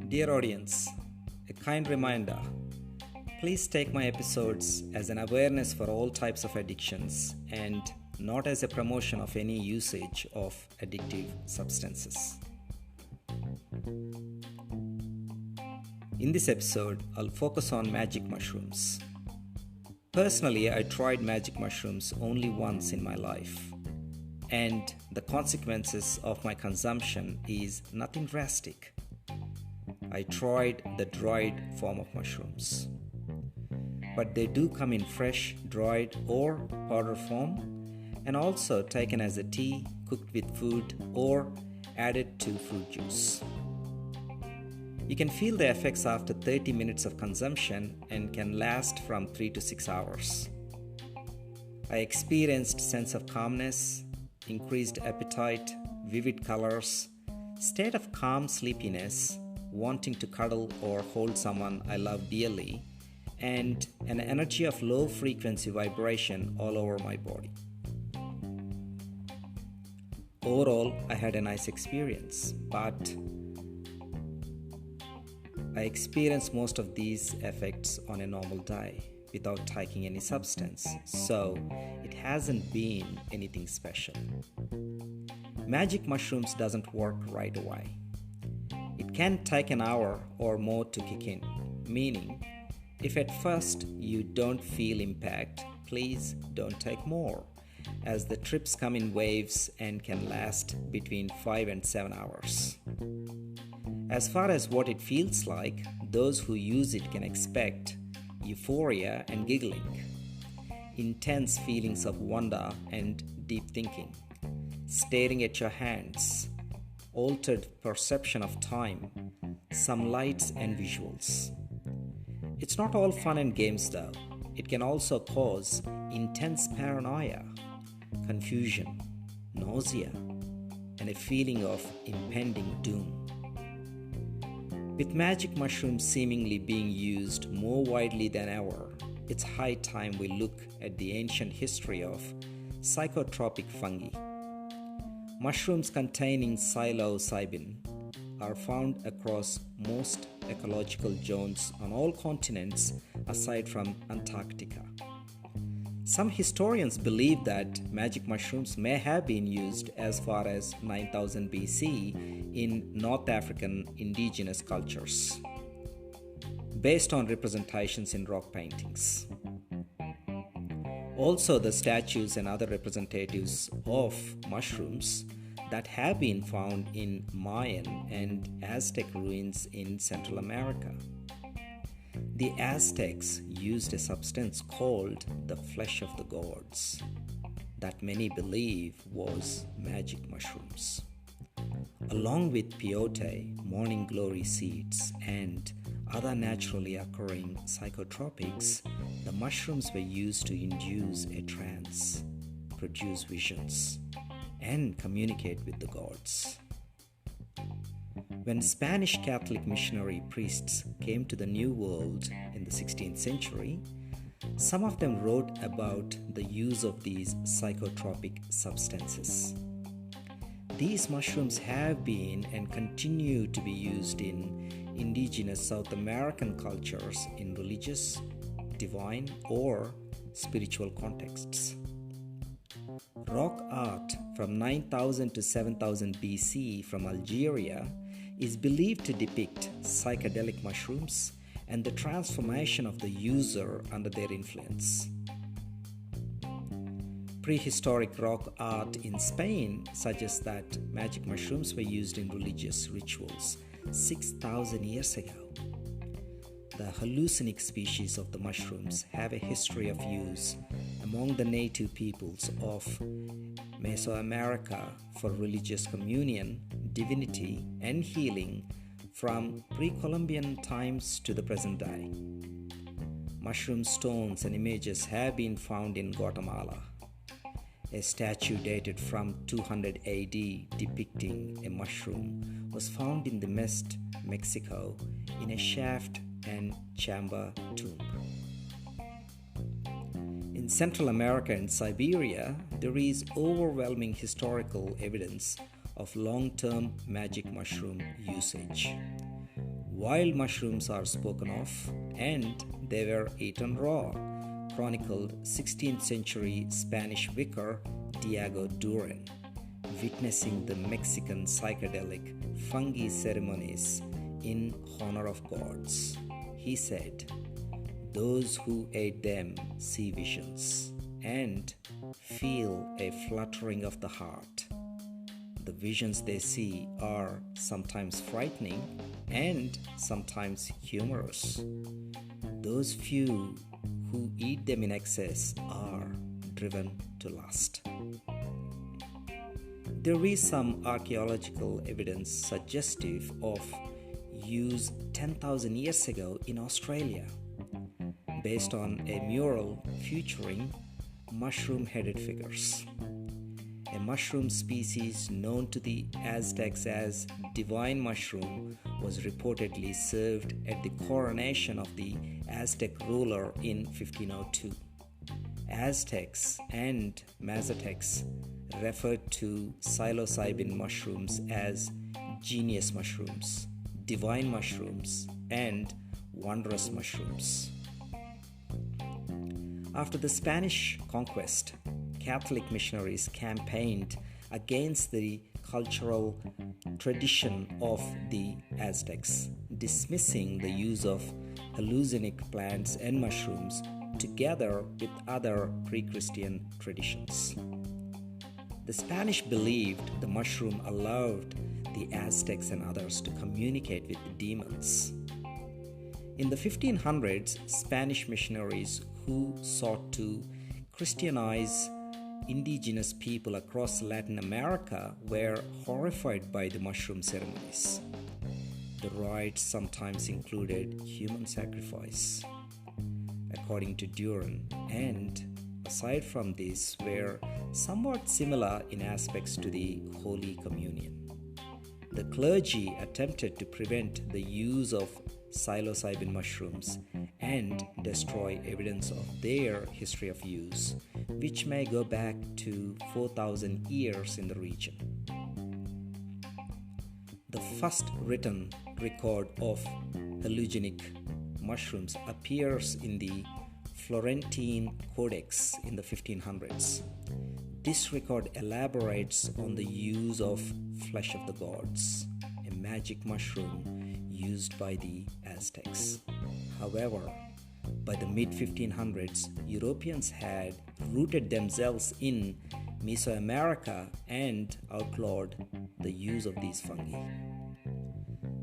Dear audience, a kind reminder, please take my episodes as an awareness for all types of addictions and not as a promotion of any usage of addictive substances. In this episode, I'll focus on magic mushrooms. Personally, I tried magic mushrooms only once in my life, and the consequences of my consumption is nothing drastic. I tried the dried form of mushrooms, but they do come in fresh, dried or powder form, and also taken as a tea, cooked with food or added to fruit juice. You can feel the effects after 30 minutes of consumption and can last from 3 to 6 hours. I experienced sense of calmness, increased appetite, vivid colors, state of calm sleepiness, wanting to cuddle or hold someone I love dearly, and an energy of low frequency vibration all over my body. Overall, I had a nice experience, but I experienced most of these effects on a normal day without taking any substance, so it hasn't been anything special. Magic mushrooms doesn't work right away. It can take an hour or more to kick in, meaning if at first you don't feel impact, please don't take more, as the trips come in waves and can last between 5 and 7 hours. As far as what it feels like, those who use it can expect euphoria and giggling, intense feelings of wonder and deep thinking, staring at your hands, altered perception of time, some lights and visuals. It's not all fun and games though. It can also cause intense paranoia, confusion, nausea, and a feeling of impending doom. With magic mushrooms seemingly being used more widely than ever, it's high time we look at the ancient history of psychotropic fungi. Mushrooms containing psilocybin are found across most ecological zones on all continents aside from Antarctica. Some historians believe that magic mushrooms may have been used as far as 9000 BC in North African indigenous cultures, based on representations in rock paintings. Also, the statues and other representatives of mushrooms that have been found in Mayan and Aztec ruins in Central America. The Aztecs used a substance called the flesh of the gods that many believe was magic mushrooms. Along with peyote, morning glory seeds, and other naturally occurring psychotropics, the mushrooms were used to induce a trance, produce visions, and communicate with the gods. When Spanish Catholic missionary priests came to the New World in the 16th century, some of them wrote about the use of these psychotropic substances. These mushrooms have been and continue to be used in indigenous South American cultures in religious, divine, or spiritual contexts. Rock art from 9000 to 7000 BC from Algeria is believed to depict psychedelic mushrooms and the transformation of the user under their influence. Prehistoric rock art in Spain suggests that magic mushrooms were used in religious rituals 6,000 years ago. The hallucinogenic species of the mushrooms have a history of use among the native peoples of Mesoamerica for religious communion, divinity, and healing from pre-Columbian times to the present day. Mushroom stones and images have been found in Guatemala. A statue dated from 200 AD depicting a mushroom was found in the West Mexico in a shaft and chamber tomb. In In Central America and Siberia, there is overwhelming historical evidence of long-term magic mushroom usage. Wild mushrooms are spoken of, and they were eaten raw, chronicled 16th century Spanish vicar Diego Duran, witnessing the Mexican psychedelic fungi ceremonies in honor of gods. He said, "Those who ate them see visions and feel a fluttering of the heart. The visions they see are sometimes frightening and sometimes humorous. Those few who eat them in excess are driven to lust." There is some archaeological evidence suggestive of use 10,000 years ago in Australia, based on a mural featuring mushroom-headed figures. A mushroom species known to the Aztecs as divine mushroom was reportedly served at the coronation of the Aztec ruler in 1502. Aztecs and Mazatecs referred to psilocybin mushrooms as genius mushrooms, divine mushrooms, and wondrous mushrooms. After the Spanish conquest, Catholic missionaries campaigned against the cultural tradition of the Aztecs, dismissing the use of hallucinogenic plants and mushrooms together with other pre-Christian traditions. The Spanish believed the mushroom allowed the Aztecs and others to communicate with the demons. In the 1500s, Spanish missionaries who sought to Christianize indigenous people across Latin America were horrified by the mushroom ceremonies. The rites sometimes included human sacrifice, according to Duran, and aside from this, were somewhat similar in aspects to the Holy Communion. The clergy attempted to prevent the use of psilocybin mushrooms and destroy evidence of their history of use, which may go back to 4,000 years in the region. The first written record of hallucinogenic mushrooms appears in the Florentine Codex in the 1500s. This record elaborates on the use of flesh of the gods, a magic mushroom used by the Aztecs. However, by the mid-1500s, Europeans had rooted themselves in Mesoamerica and outlawed the use of these fungi.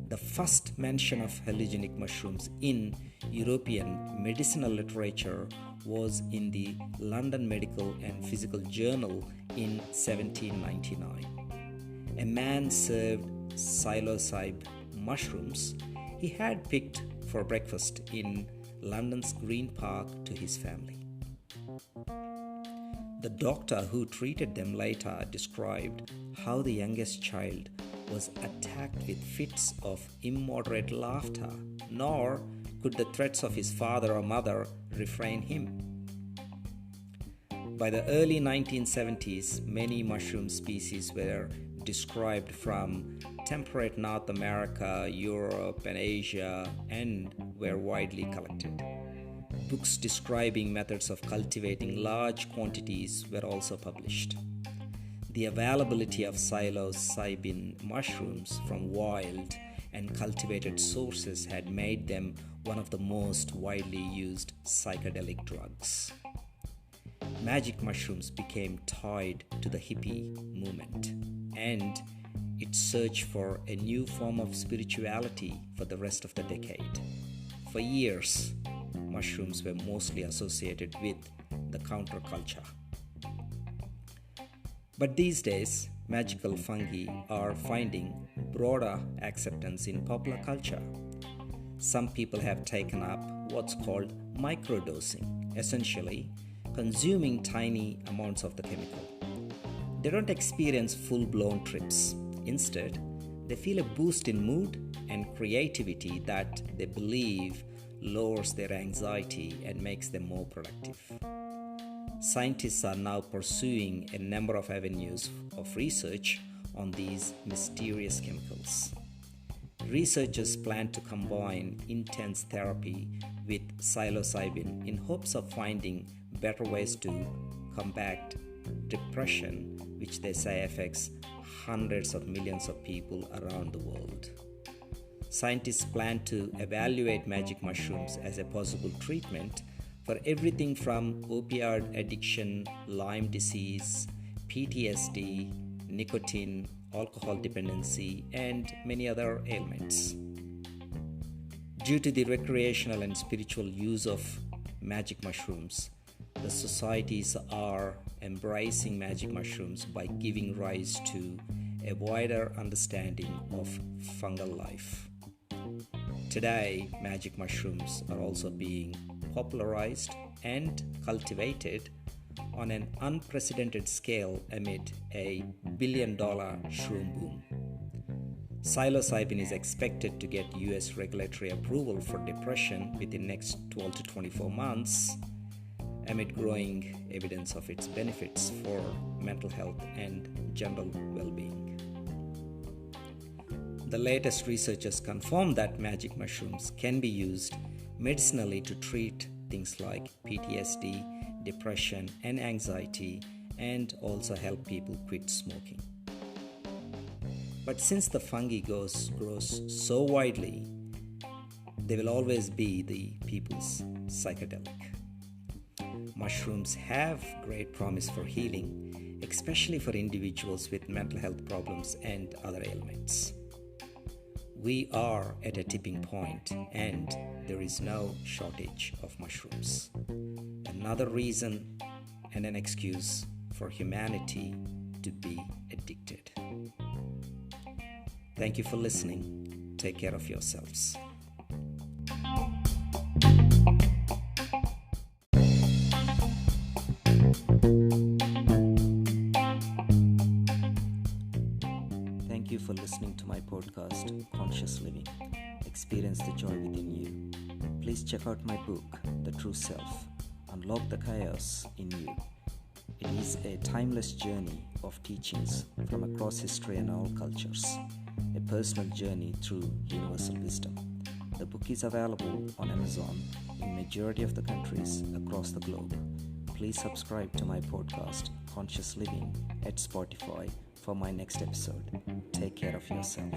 The first mention of hallucinogenic mushrooms in European medicinal literature was in the London Medical and Physical Journal in 1799. A man served psilocybe mushrooms he had picked for breakfast in London's Green Park to his family. The doctor who treated them later described how the youngest child was attacked with fits of immoderate laughter, nor could the threats of his father or mother refrain him. By the early 1970s, many mushroom species were described from temperate North America, Europe, and Asia, and were widely collected. Books describing methods of cultivating large quantities were also published. The availability of psilocybin mushrooms from wild and cultivated sources had made them one of the most widely used psychedelic drugs. Magic mushrooms became tied to the hippie movement and its search for a new form of spirituality for the rest of the decade. For years, mushrooms were mostly associated with the counterculture. But these days, magical fungi are finding broader acceptance in popular culture. Some people have taken up what's called microdosing, essentially consuming tiny amounts of the chemical. They don't experience full-blown trips. Instead, they feel a boost in mood and creativity that they believe lowers their anxiety and makes them more productive. Scientists are now pursuing a number of avenues of research on these mysterious chemicals. Researchers plan to combine intense therapy with psilocybin in hopes of finding better ways to combat depression, which they say affects hundreds of millions of people around the world. Scientists plan to evaluate magic mushrooms as a possible treatment for everything from opioid addiction, Lyme disease, PTSD, nicotine, alcohol dependency, and many other ailments. Due to the recreational and spiritual use of magic mushrooms, the societies are embracing magic mushrooms by giving rise to a wider understanding of fungal life. Today, magic mushrooms are also being popularized and cultivated on an unprecedented scale amid a billion-dollar shroom boom. Psilocybin is expected to get US regulatory approval for depression within the next 12 to 24 months, amid growing evidence of its benefits for mental health and general well-being. The latest researchers confirm that magic mushrooms can be used medicinally to treat things like PTSD, depression, and anxiety, and also help people quit smoking. But since the fungi grows so widely, they will always be the people's psychedelic. Mushrooms have great promise for healing, especially for individuals with mental health problems and other ailments. We are at a tipping point and there is no shortage of mushrooms. Another reason and an excuse for humanity to be addicted. Thank you for listening. Take care of yourselves. Thank you for listening to my podcast, Conscious Living. Experience the joy within you. Please check out my book, The True Self. Unlock the chaos in you. It is a timeless journey of teachings from across history and all cultures. A personal journey through universal wisdom. The book is available on Amazon in majority of the countries across the globe. Please subscribe to my podcast, Conscious Living, at Spotify for my next episode. Take care of yourself.